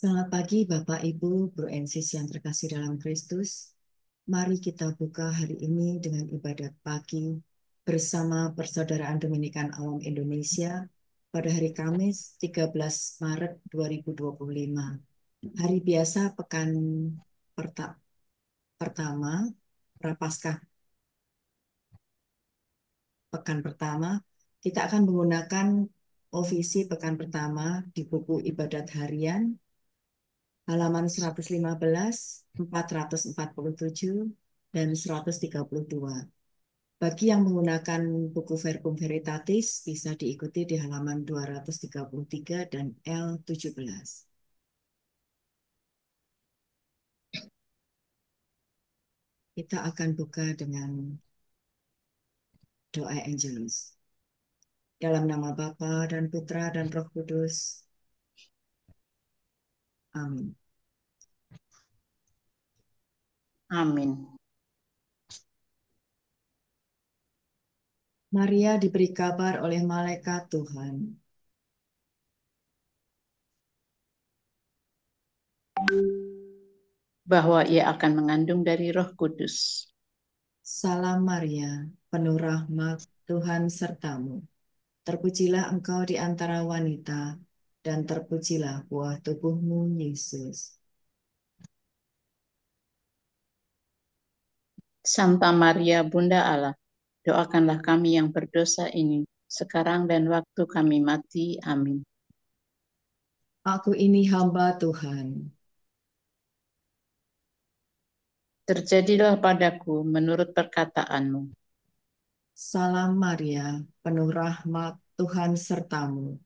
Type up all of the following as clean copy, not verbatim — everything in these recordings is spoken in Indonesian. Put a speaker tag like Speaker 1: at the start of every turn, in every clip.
Speaker 1: Selamat pagi Bapak, Ibu, Guru NSIS yang terkasih dalam Kristus. Mari kita buka hari ini dengan ibadat pagi bersama Persaudaraan Dominikan Awam Indonesia pada hari Kamis 13 Maret 2025. Hari biasa pekan pertama, Prapaskah pekan pertama. Kita akan menggunakan OVC pekan pertama di buku ibadat harian halaman 115, 447, dan 132. Bagi yang menggunakan buku Verbum Veritatis bisa diikuti di halaman 233 dan L17. Kita akan buka dengan doa Angelus. Dalam nama Bapa dan Putra dan Roh Kudus. Amin.
Speaker 2: Amin.
Speaker 1: Maria diberi kabar oleh malaikat Tuhan.
Speaker 2: Bahwa ia akan mengandung dari Roh Kudus.
Speaker 1: Salam Maria, penuh rahmat, Tuhan sertamu. Terpujilah engkau di antara wanita, dan terpujilah buah tubuhmu, Yesus.
Speaker 2: Santa Maria, Bunda Allah, doakanlah kami yang berdosa ini, sekarang dan waktu kami mati. Amin.
Speaker 1: Aku ini hamba Tuhan.
Speaker 2: Terjadilah padaku menurut perkataanmu.
Speaker 1: Salam Maria, penuh rahmat, Tuhan sertamu.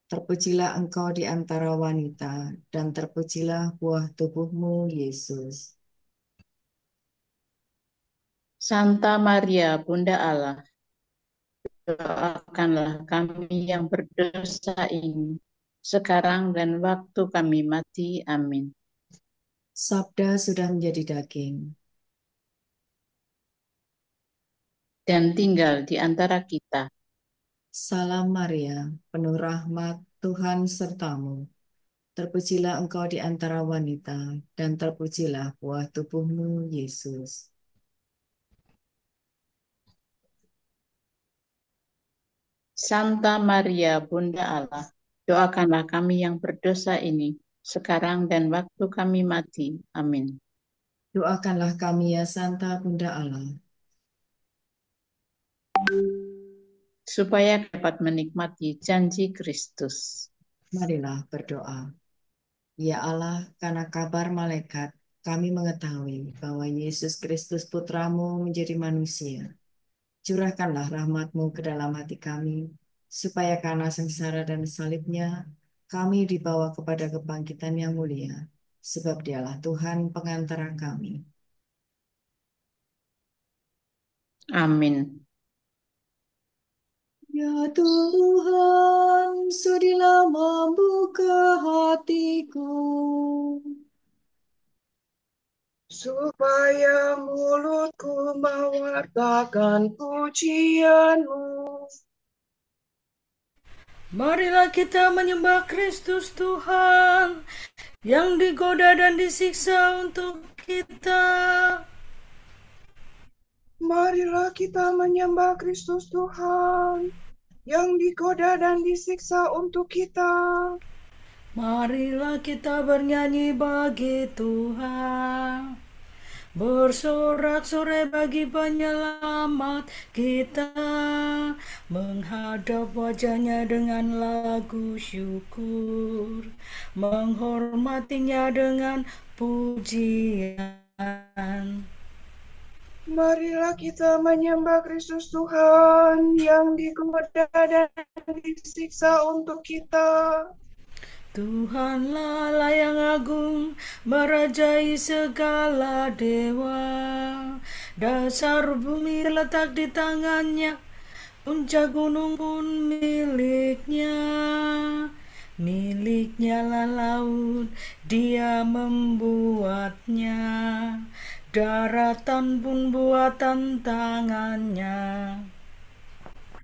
Speaker 1: Terpujilah engkau di antara wanita, dan terpujilah buah tubuhmu, Yesus.
Speaker 2: Santa Maria, Bunda Allah, doakanlah kami yang berdosa ini, sekarang dan waktu kami mati. Amin.
Speaker 1: Sabda sudah menjadi daging.
Speaker 2: Dan tinggal di antara kita.
Speaker 1: Salam Maria, penuh rahmat, Tuhan sertamu. Terpujilah engkau di antara wanita, dan terpujilah buah tubuhmu, Yesus.
Speaker 2: Santa Maria, Bunda Allah, doakanlah kami yang berdosa ini, sekarang dan waktu kami mati. Amin.
Speaker 1: Doakanlah kami ya Santa Bunda Allah,
Speaker 2: Supaya dapat menikmati janji Kristus.
Speaker 1: marilah berdoa. Ya Allah, karena kabar malaikat, kami mengetahui bahwa Yesus Kristus Putramu menjadi manusia. Curahkanlah rahmat-Mu ke dalam hati kami, supaya karena sengsara dan salibnya, kami dibawa kepada kebangkitan yang mulia, sebab Dialah Tuhan pengantara kami.
Speaker 2: Amin.
Speaker 1: Ya Tuhan, sudilah membuka hatiku,
Speaker 3: supaya mulutku mewartakan pujian-Mu.
Speaker 4: Marilah kita menyembah Kristus Tuhan yang digoda dan disiksa untuk kita.
Speaker 3: Marilah kita menyembah Kristus Tuhan yang digoda dan disiksa untuk kita.
Speaker 4: Marilah kita bernyanyi bagi Tuhan, bersorak-sorai bagi penyelamat kita, menghadap wajahnya dengan lagu syukur, menghormatinya dengan pujian.
Speaker 3: Marilah kita menyembah Kristus Tuhan yang digoda dan disiksa untuk kita.
Speaker 4: Tuhanlah Allah yang agung, merajai segala dewa. Dasar bumi letak di tangannya, puncak gunung pun miliknya. Miliknya lah laut, dia membuatnya. Daratan pun buatan tangannya.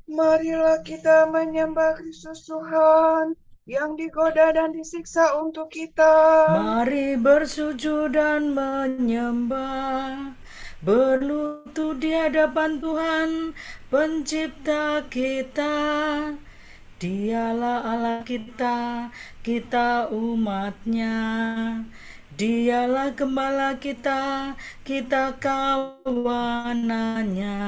Speaker 3: Marilah kita menyembah Kristus Tuhan yang digoda dan disiksa untuk kita.
Speaker 4: Mari bersujud dan menyembah, berlutut di hadapan Tuhan, pencipta kita. Dialah Allah kita, kita umatnya. Dialah gembala kita, kita kawanannya.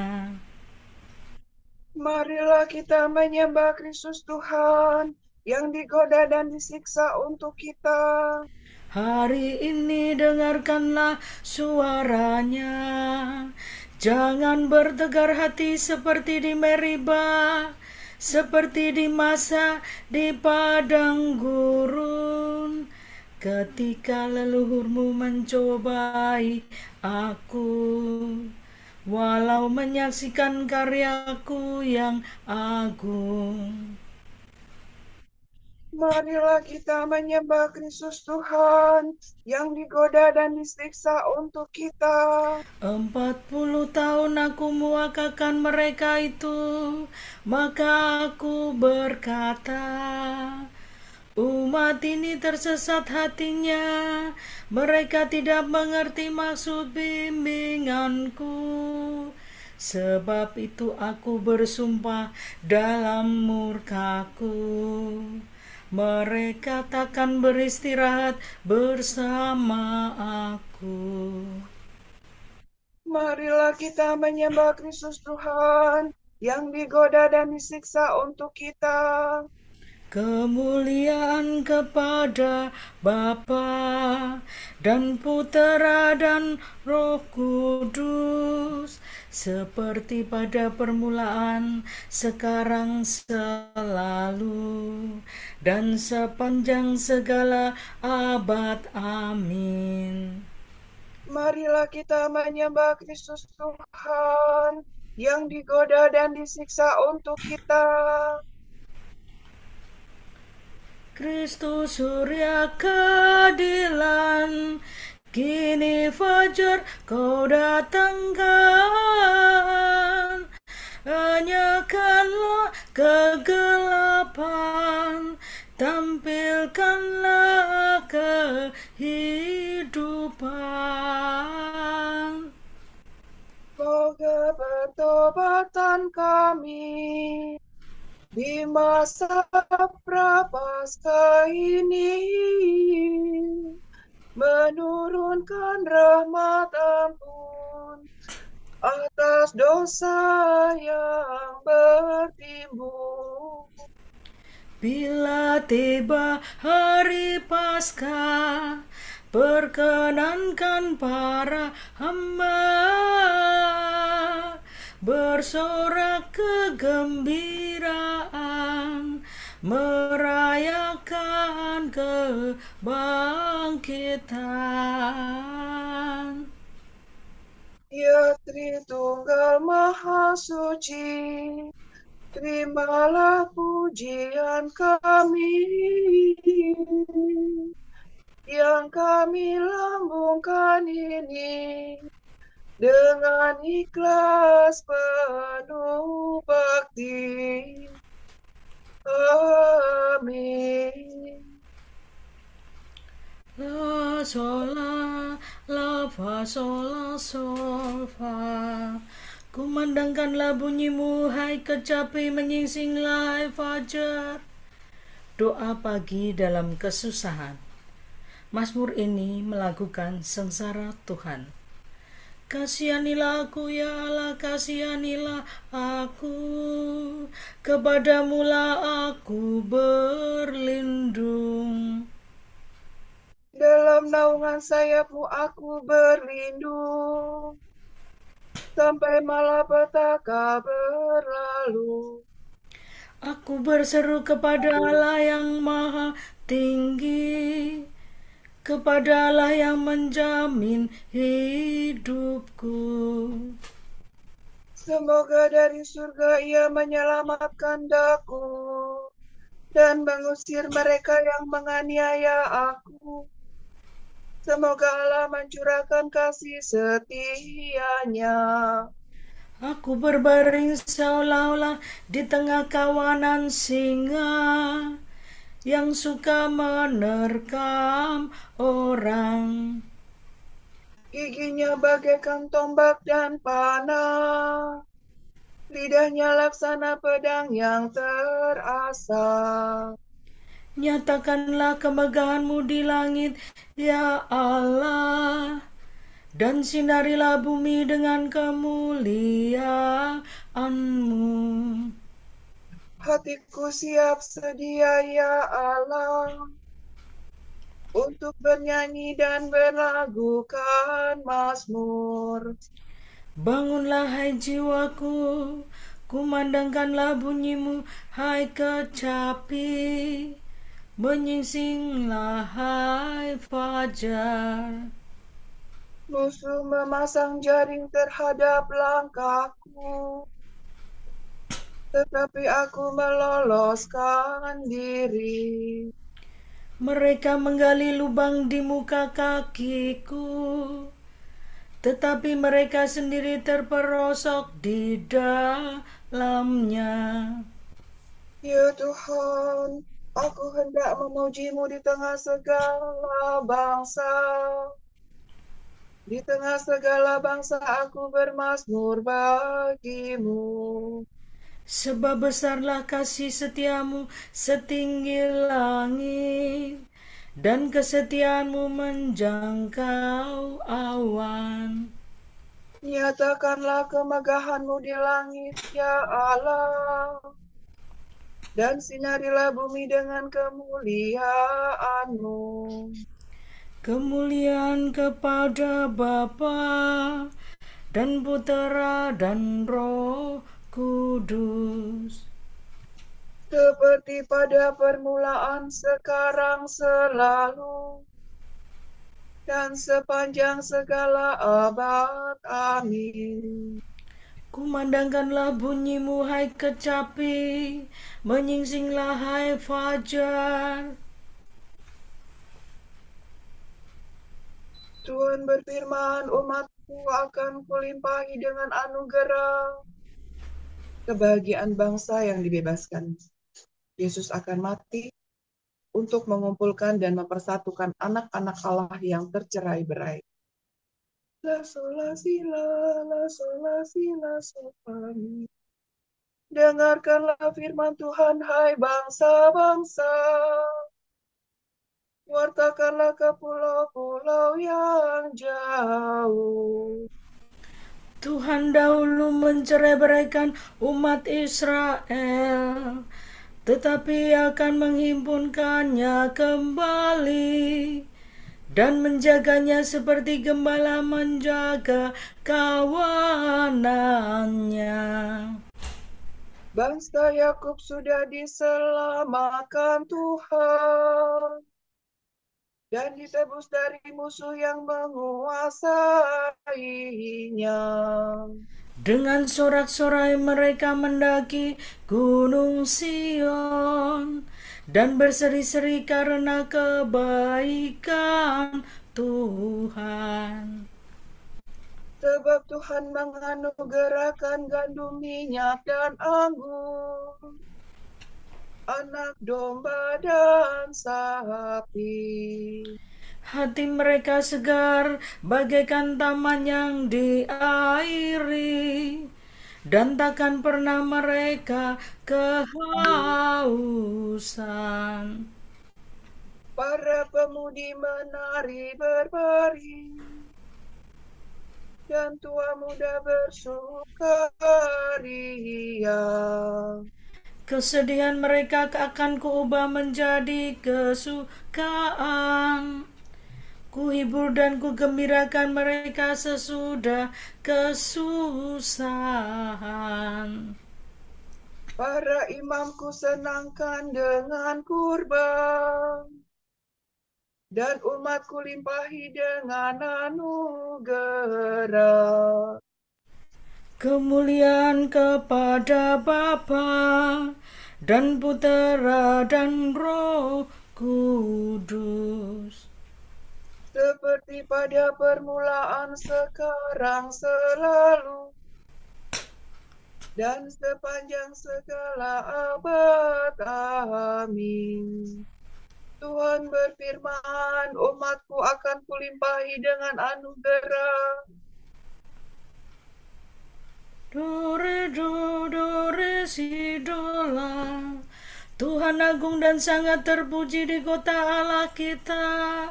Speaker 3: Marilah kita menyembah Kristus Tuhan yang digoda dan disiksa untuk kita.
Speaker 4: Hari ini dengarkanlah suaranya. Jangan bertegar hati seperti di Meriba, seperti di masa di padang gurun. Ketika leluhurmu mencobai aku, walau menyaksikan karyaku yang agung.
Speaker 3: Marilah kita menyembah Kristus Tuhan yang digoda dan disiksa untuk kita.
Speaker 4: 40 tahun aku mewakilkan mereka itu, maka aku berkata, umat ini tersesat hatinya, mereka tidak mengerti maksud bimbinganku. Sebab itu aku bersumpah dalam murkaku, mereka takkan beristirahat bersama aku.
Speaker 3: Marilah kita menyembah Kristus Tuhan yang digoda dan disiksa untuk kita.
Speaker 4: Kemuliaan kepada Bapa dan Putera dan Roh Kudus, seperti pada permulaan, sekarang, selalu, dan sepanjang segala abad. Amin.
Speaker 3: Marilah kita menyembah Kristus Tuhan yang digoda dan disiksa untuk kita.
Speaker 4: Kristus surya keadilan, kini fajar kau datangkan. Hanyakanlah kegelapan, tampilkanlah kehidupan.
Speaker 3: Semoga pertobatan kami di masa prapaskah ini menurunkan rahmat ampun atas dosa yang bertimbun.
Speaker 4: Bila tiba hari Paskah, perkenankan para hamba bersorak kegembiraan, merayakan kebangkitan.
Speaker 3: Ya Tritunggal Maha Suci, terimalah pujian kami yang kami lambungkan ini dengan ikhlas penuh bakti. Amin.
Speaker 4: La sol la fa sol la sol fa. Kumandangkanlah bunyimu hai kecapi, menyingsinglah hai fajar. Doa pagi dalam kesusahan. Mazmur ini melakukan sengsara Tuhan. Kasihanilah aku ya Allah, kasihanilah aku, kepadamulah aku berlindung.
Speaker 3: Dalam naungan sayapmu aku berlindung, sampai malapetaka berlalu.
Speaker 4: Aku berseru kepada Allah yang maha tinggi, kepada Allah yang menjamin hidupku.
Speaker 3: Semoga dari surga Ia menyelamatkan daku dan mengusir mereka yang menganiaya aku. Semoga Allah mencurahkan kasih setia-Nya.
Speaker 4: Aku berbaring seolah-olah di tengah kawanan singa, yang suka menerkam orang.
Speaker 3: Giginya bagaikan tombak dan panah, lidahnya laksana pedang yang terasap.
Speaker 4: Nyatakanlah kemegahan-Mu di langit, ya Allah, dan sinarilah bumi dengan kemuliaan-Mu.
Speaker 3: Hatiku siap sedia, ya Allah, untuk bernyanyi dan berlagukan mazmur.
Speaker 4: Bangunlah hai jiwaku, kumandangkanlah bunyi-Mu hai kecapi, menyingsinglah hai fajar.
Speaker 3: Musuh memasang jaring terhadap langkahku, tetapi aku meloloskan diri.
Speaker 4: Mereka menggali lubang di muka kakiku, tetapi mereka sendiri terperosok di dalamnya.
Speaker 3: Ya Tuhan, aku hendak memuji-Mu di tengah segala bangsa. Di tengah segala bangsa aku bermazmur bagi-Mu.
Speaker 4: Sebab besarlah kasih setiamu setinggi langit, dan kesetiaanmu menjangkau awan.
Speaker 3: Nyatakanlah kemegahan-Mu di langit, ya Allah, dan sinarilah bumi dengan kemuliaan-Mu.
Speaker 4: Kemuliaan kepada Bapa dan Putera dan Roh Kudus,
Speaker 3: Seperti pada permulaan, sekarang, selalu, dan sepanjang segala abad. Amin.
Speaker 4: kumandangkanlah bunyi-Mu hai kecapi, menyingsinglah hai fajar.
Speaker 3: Tuhan berfirman, umatku akan kulimpahi dengan anugerah. Kebahagiaan bangsa yang dibebaskan. Yesus akan mati untuk mengumpulkan dan mempersatukan anak-anak Allah yang tercerai-berai. La sola si la sola si la sol fa mi. Dengarkanlah firman Tuhan, hai bangsa-bangsa. Wartakanlah ke pulau-pulau yang jauh.
Speaker 4: Tuhan dahulu mencerai-beraikan umat Israel, tetapi akan menghimpunkannya kembali dan menjaganya seperti gembala menjaga kawanannya.
Speaker 3: Bangsa Yakub sudah diselamatkan Tuhan dan ditebus dari musuh yang menguasainya.
Speaker 4: Dengan sorak-sorai mereka mendaki gunung Sion dan berseri-seri karena kebaikan Tuhan.
Speaker 3: Sebab Tuhan menganugerahkan gandum, minyak, dan anggur, anak domba dan sapi.
Speaker 4: Hati mereka segar bagaikan taman yang diairi, dan takkan pernah mereka kehausan.
Speaker 3: Para pemudi menari berbaring, dan tua muda bersukaria.
Speaker 4: Kesedihan mereka akan kuubah menjadi kesukaan. Kuhibur dan kugembirakan mereka sesudah kesusahan.
Speaker 3: Para imamku senangkan dengan kurban, dan umatku limpahi dengan anugerah.
Speaker 4: Kemuliaan kepada Bapa dan Putera dan Roh Kudus,
Speaker 3: Seperti pada permulaan, sekarang, selalu, dan sepanjang segala abad. Amin. Tuhan berfirman, umatku akan kulimpahi dengan anugerah.
Speaker 4: Do re do re si do la. Tuhan agung dan sangat terpuji di kota Allah kita.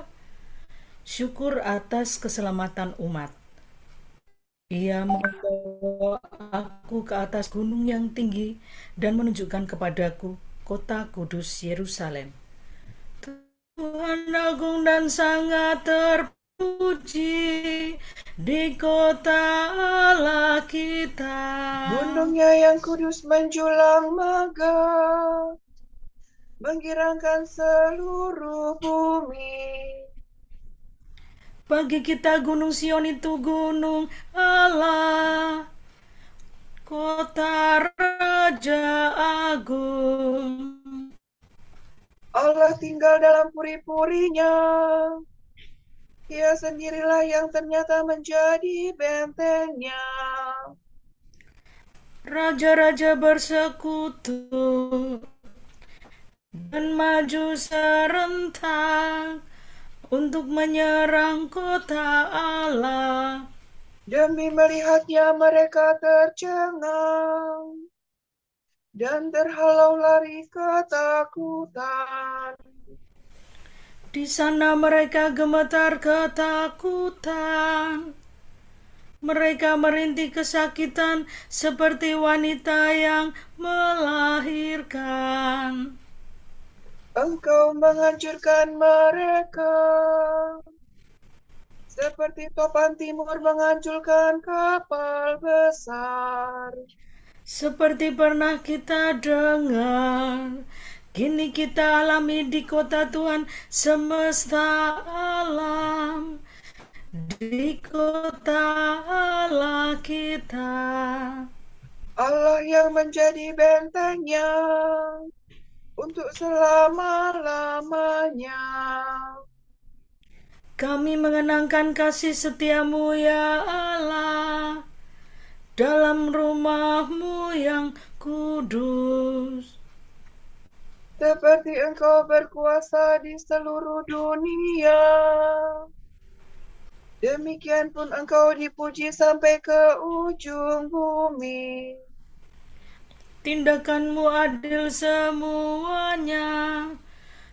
Speaker 4: Syukur atas keselamatan umat. Ia membawa aku ke atas gunung yang tinggi dan menunjukkan kepadaku kota kudus Yerusalem. Tuhan agung dan sangat terpuji di kota Allah kita.
Speaker 3: Gunungnya yang kudus menjulang megah, menggirangkan seluruh bumi.
Speaker 4: Bagi kita gunung Sion itu gunung Allah, kota Raja Agung.
Speaker 3: Allah tinggal dalam puri-purinya. Dia sendirilah yang ternyata menjadi bentengnya.
Speaker 4: Raja-raja bersekutu dan maju serentak untuk menyerang kota Allah.
Speaker 3: Demi melihatnya mereka tercengang dan terhalau lari ketakutan.
Speaker 4: Di sana mereka gemetar ketakutan. Mereka merintih kesakitan seperti wanita yang melahirkan.
Speaker 3: Engkau menghancurkan mereka, seperti topan timur menghancurkan kapal besar.
Speaker 4: Seperti pernah kita dengar, kini kita alami di kota Tuhan semesta alam. Di kota Allah kita.
Speaker 3: Allah yang menjadi bentengnya untuk selama-lamanya.
Speaker 4: Kami mengenangkan kasih setiamu ya Allah, dalam rumahmu yang kudus.
Speaker 3: Seperti engkau berkuasa di seluruh dunia, demikian pun engkau dipuji sampai ke ujung bumi.
Speaker 4: Tindakanmu adil semuanya.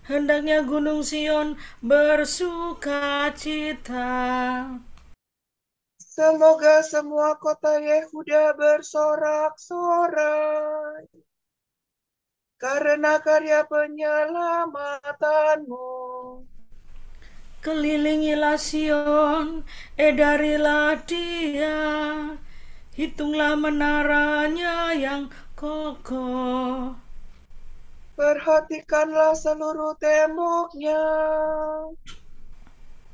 Speaker 4: Hendaknya Gunung Sion bersuka cita.
Speaker 3: Semoga semua kota Yehuda bersorak-sorai karena karya penyelamatanmu.
Speaker 4: Kelilingilah Sion, edarilah dia, hitunglah menaranya yang kokoh.
Speaker 3: Perhatikanlah seluruh temboknya,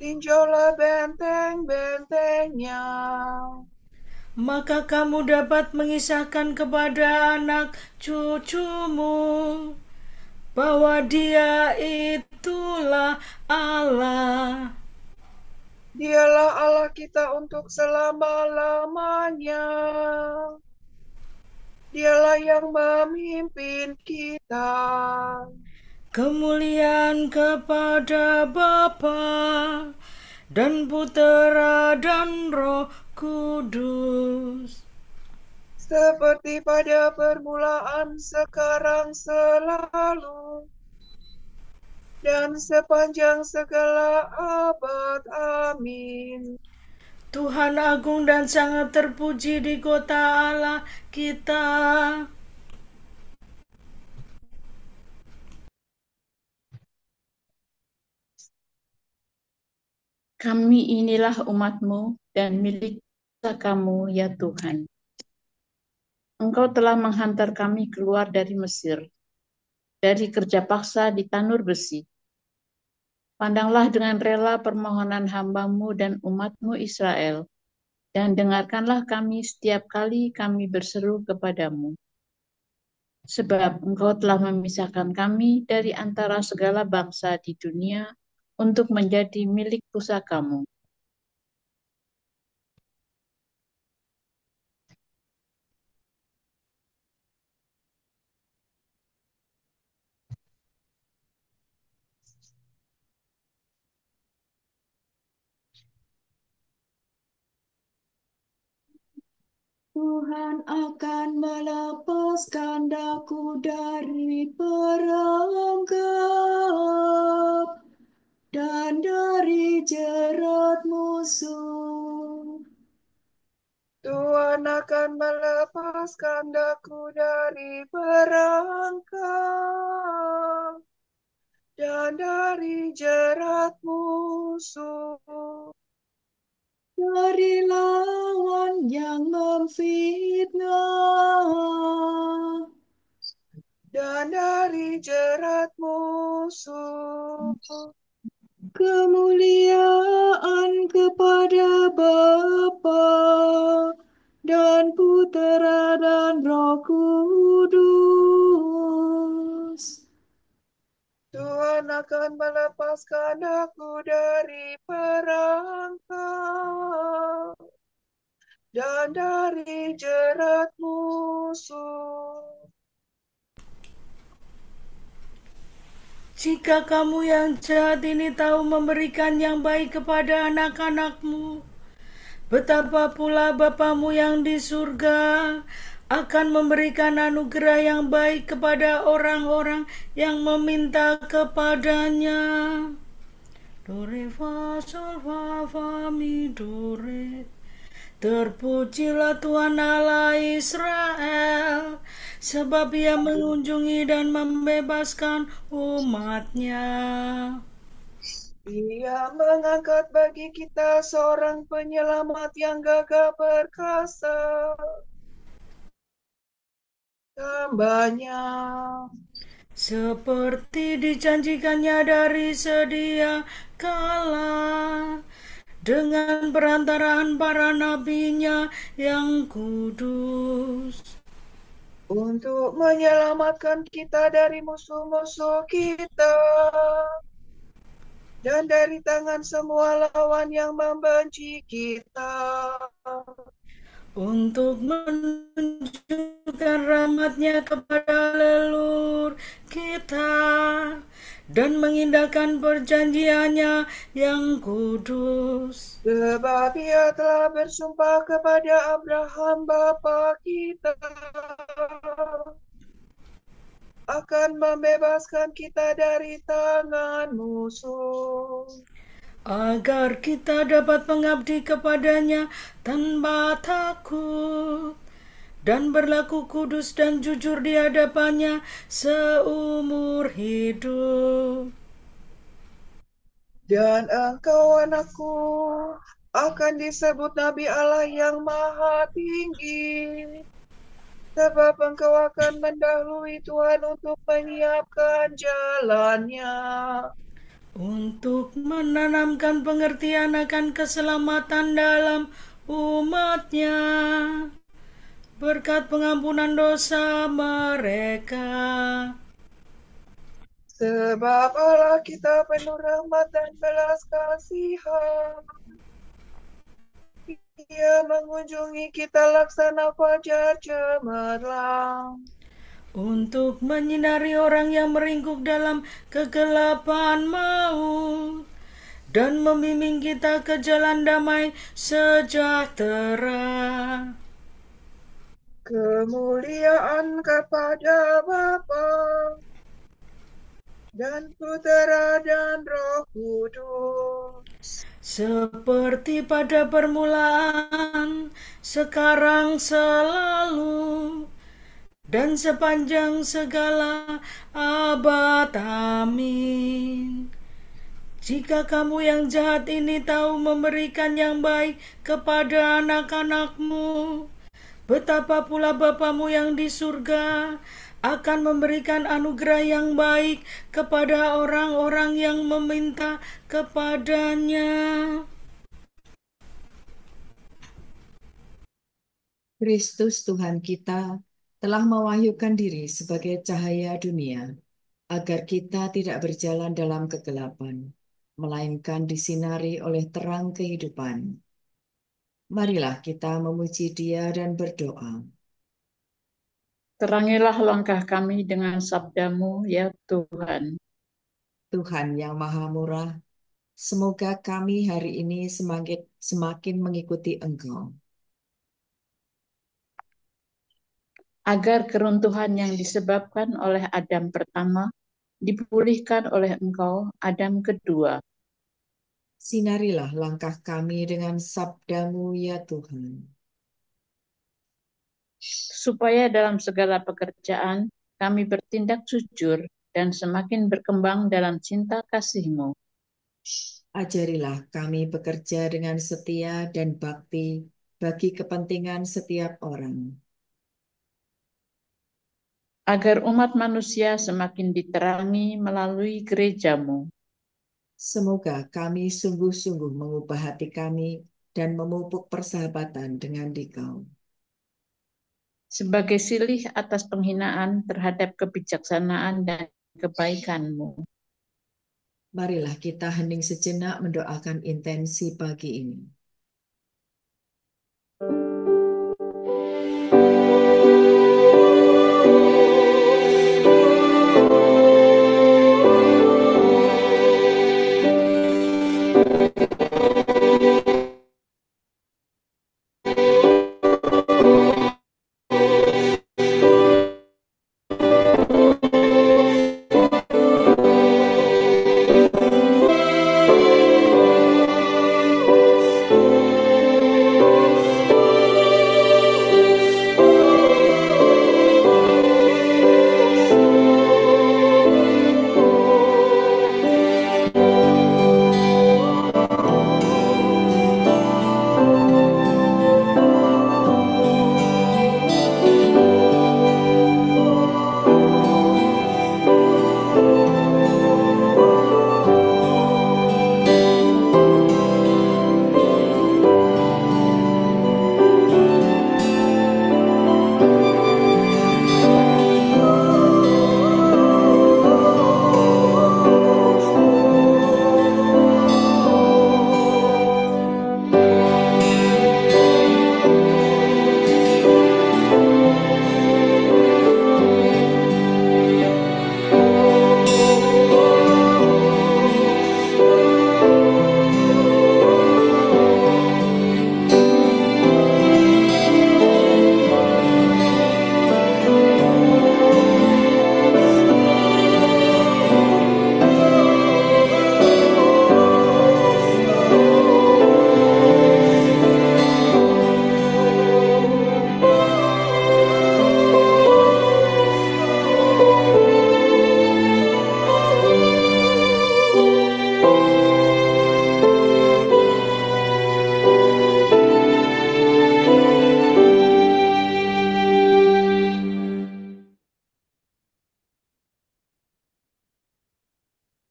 Speaker 3: tinjaulah benteng-bentengnya.
Speaker 4: Maka kamu dapat mengisahkan kepada anak cucumu bahwa Dia itulah Allah.
Speaker 3: Dialah Allah kita untuk selama-lamanya. Dialah yang memimpin kita.
Speaker 4: Kemuliaan kepada Bapa dan Putera dan Roh Kudus.
Speaker 3: Seperti pada permulaan, sekarang, selalu, dan sepanjang segala abad. Amin.
Speaker 4: Tuhan agung dan sangat terpuji di kota Allah kita.
Speaker 2: Kami inilah umat-Mu dan milik kamu, ya Tuhan. Engkau telah menghantar kami keluar dari Mesir, dari kerja paksa di tanur besi. Pandanglah dengan rela permohonan hamba-Mu dan umat-Mu Israel, dan dengarkanlah kami setiap kali kami berseru kepadamu. Sebab Engkau telah memisahkan kami dari antara segala bangsa di dunia untuk menjadi milik pusaka-Mu.
Speaker 1: Tuhan akan melepaskan daku dari perangkap dan dari jerat musuh.
Speaker 3: Tuhan akan melepaskan daku dari perangkap dan dari jerat musuh.
Speaker 1: Dari lawan yang memfitnah
Speaker 3: Dan dari jerat musuh.
Speaker 1: kemuliaan kepada Bapa dan Putera dan Roh Kudus.
Speaker 3: Tuhan akan melepaskan aku dari perangkap dan dari jerat musuh.
Speaker 4: Jika kamu yang jahat ini tahu memberikan yang baik kepada anak-anakmu, betapa pula Bapamu yang di surga akan memberikan anugerah yang baik kepada orang-orang yang meminta kepadanya. Do re fa sol fa fa mi do re. Terpujilah Tuhan Allah Israel, sebab Ia mengunjungi dan membebaskan umat-Nya.
Speaker 3: Ia mengangkat bagi kita seorang penyelamat yang gagah perkasa. Hamba-Nya.
Speaker 4: Seperti dijanjikannya dari sedia kala, dengan perantaraan para nabinya yang kudus.
Speaker 3: Untuk menyelamatkan kita dari musuh-musuh kita dan dari tangan semua lawan yang membenci kita.
Speaker 4: Untuk menunjukkan rahmat-Nya kepada leluhur kita dan mengindahkan perjanjiannya yang kudus.
Speaker 3: Sebab Ia telah bersumpah kepada Abraham bapa kita akan membebaskan kita dari tangan musuh,
Speaker 4: agar kita dapat mengabdi kepadanya tanpa takut dan berlaku kudus dan jujur di hadapannya seumur hidup.
Speaker 3: dan engkau anakku akan disebut Nabi Allah yang Maha Tinggi, sebab engkau akan mendahului Tuhan untuk menyiapkan jalannya,
Speaker 4: Untuk menanamkan pengertian akan keselamatan dalam umat-Nya, berkat pengampunan dosa mereka.
Speaker 3: sebab Allah kita penuh rahmat dan belas kasihan. Ia mengunjungi kita laksana fajar cemerlang,
Speaker 4: Untuk menyinari orang yang meringkuk dalam kegelapan maut dan membimbing kita ke jalan damai sejahtera.
Speaker 3: kemuliaan kepada Bapa dan Putera dan Roh Kudus,
Speaker 4: Seperti pada permulaan, sekarang, selalu, dan sepanjang segala abad. Amin. Jika kamu yang jahat ini tahu memberikan yang baik kepada anak-anakmu, betapa pula Bapamu yang di surga akan memberikan anugerah yang baik kepada orang-orang yang meminta kepadanya.
Speaker 1: Kristus Tuhan kita telah mewahyukan diri sebagai cahaya dunia, agar kita tidak berjalan dalam kegelapan, melainkan disinari oleh terang kehidupan. Marilah kita memuji Dia dan berdoa.
Speaker 2: Terangilah langkah kami dengan sabda-Mu, ya Tuhan.
Speaker 1: Tuhan yang Maha Murah, semoga kami hari ini semakin mengikuti Engkau.
Speaker 2: agar keruntuhan yang disebabkan oleh Adam pertama dipulihkan oleh Engkau, Adam kedua,
Speaker 1: Sinarilah langkah kami dengan sabdamu ya Tuhan.
Speaker 2: supaya dalam segala pekerjaan kami bertindak jujur dan semakin berkembang dalam cinta kasih-Mu.
Speaker 1: Ajarilah kami bekerja dengan setia dan bakti bagi kepentingan setiap orang.
Speaker 2: Agar umat manusia semakin diterangi melalui gereja-Mu.
Speaker 1: Semoga kami sungguh-sungguh mengubah hati kami dan memupuk persahabatan dengan Dikau.
Speaker 2: Sebagai silih atas penghinaan terhadap kebijaksanaan dan kebaikan-Mu.
Speaker 1: Marilah kita hening sejenak mendoakan intensi pagi ini.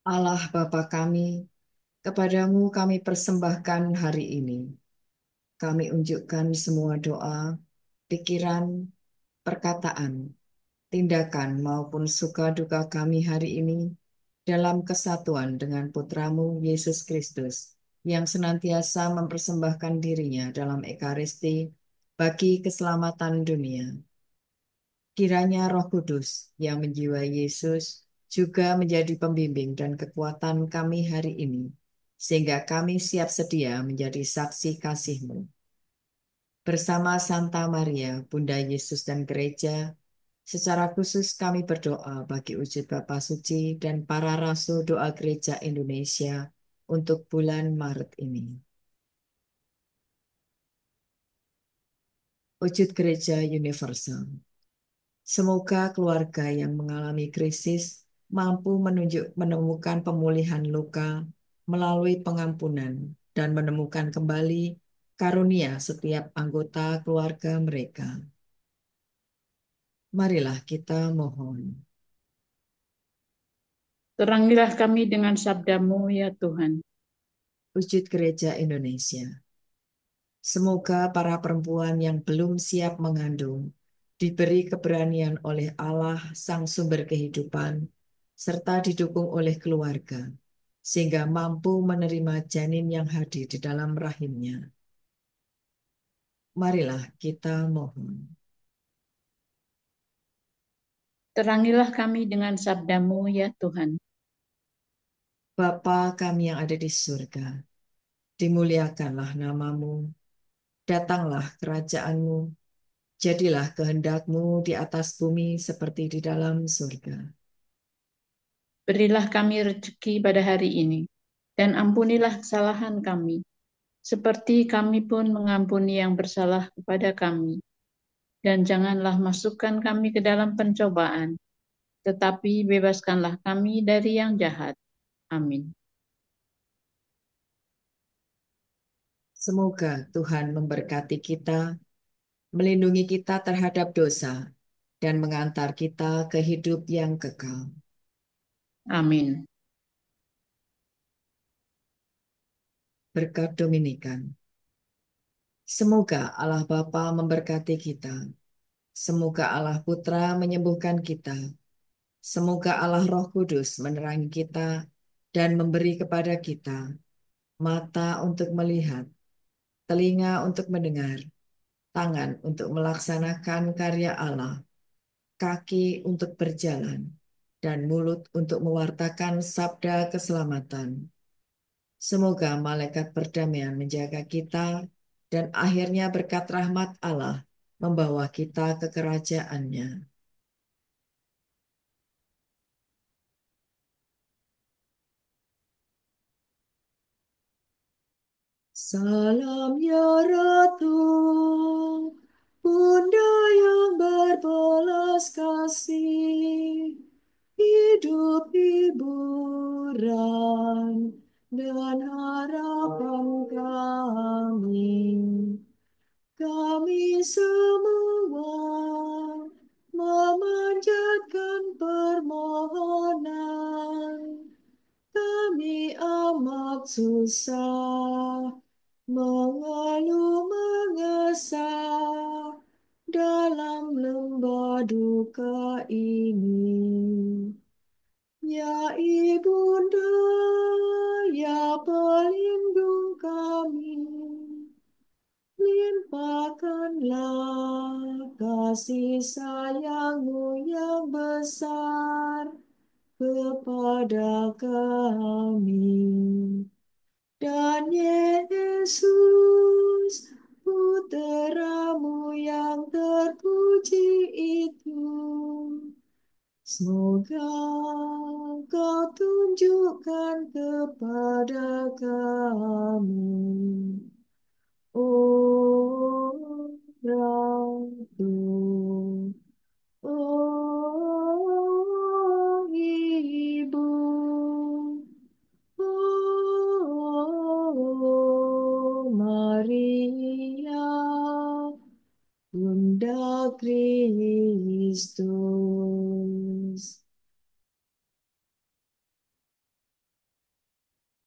Speaker 1: Allah Bapa kami, kepadamu kami persembahkan hari ini. Kami unjukkan semua doa, pikiran, perkataan, tindakan maupun suka duka kami hari ini dalam kesatuan dengan Putramu Yesus Kristus yang senantiasa mempersembahkan dirinya dalam Ekaristi bagi keselamatan dunia. Kiranya Roh Kudus yang menjiwai Yesus juga menjadi pembimbing dan kekuatan kami hari ini, sehingga kami siap sedia menjadi saksi kasih-Mu. Bersama Santa Maria, Bunda Yesus dan Gereja, secara khusus kami berdoa bagi wujud Bapa Suci dan para rasul doa Gereja Indonesia untuk bulan Maret ini. Wujud Gereja Universal. Semoga keluarga yang mengalami krisis mampu menemukan pemulihan luka melalui pengampunan dan menemukan kembali karunia setiap anggota keluarga mereka. Marilah kita mohon.
Speaker 2: Terangilah kami dengan sabda-Mu ya Tuhan.
Speaker 1: Wujud Gereja Indonesia. Semoga para perempuan yang belum siap mengandung diberi keberanian oleh Allah Sang Sumber Kehidupan, serta didukung oleh keluarga, sehingga mampu menerima janin yang hadir di dalam rahimnya. Marilah kita mohon.
Speaker 2: Terangilah kami dengan sabda-Mu ya Tuhan.
Speaker 1: Bapa kami yang ada di surga, dimuliakanlah nama-Mu, datanglah kerajaan-Mu, Jadilah kehendak-Mu di atas bumi seperti di dalam surga.
Speaker 2: Berilah kami rezeki pada hari ini, dan ampunilah kesalahan kami, seperti kami pun mengampuni yang bersalah kepada kami. Dan janganlah masukkan kami ke dalam pencobaan, tetapi bebaskanlah kami dari yang jahat. Amin.
Speaker 1: Semoga Tuhan memberkati kita, melindungi kita terhadap dosa, dan mengantar kita ke hidup yang kekal.
Speaker 2: Amin.
Speaker 1: Berkat Dominikan. Semoga Allah Bapa memberkati kita. Semoga Allah Putra menyembuhkan kita. Semoga Allah Roh Kudus menerangi kita dan memberi kepada kita mata untuk melihat, telinga untuk mendengar, tangan untuk melaksanakan karya Allah, kaki untuk berjalan, dan mulut untuk mewartakan sabda keselamatan. Semoga malaikat perdamaian menjaga kita dan akhirnya berkat rahmat Allah membawa kita ke kerajaannya. Salam ya Ratu, Bunda yang berbelas kasih, hidup hiburan dan harapan kami. Kami semua memanjatkan permohonan. Kami amat susah, mengeluh mengesah dalam lembah duka ini. Ya Ibunda, ya pelindung kami, limpahkanlah kasih sayang-Mu yang besar kepada kami. Dan Yesus, Putra-Mu yang terpuji itu, semoga Kau tunjukkan kepada kami. Oh Ratu, oh Ibu, oh Maria, Bunda Kristus.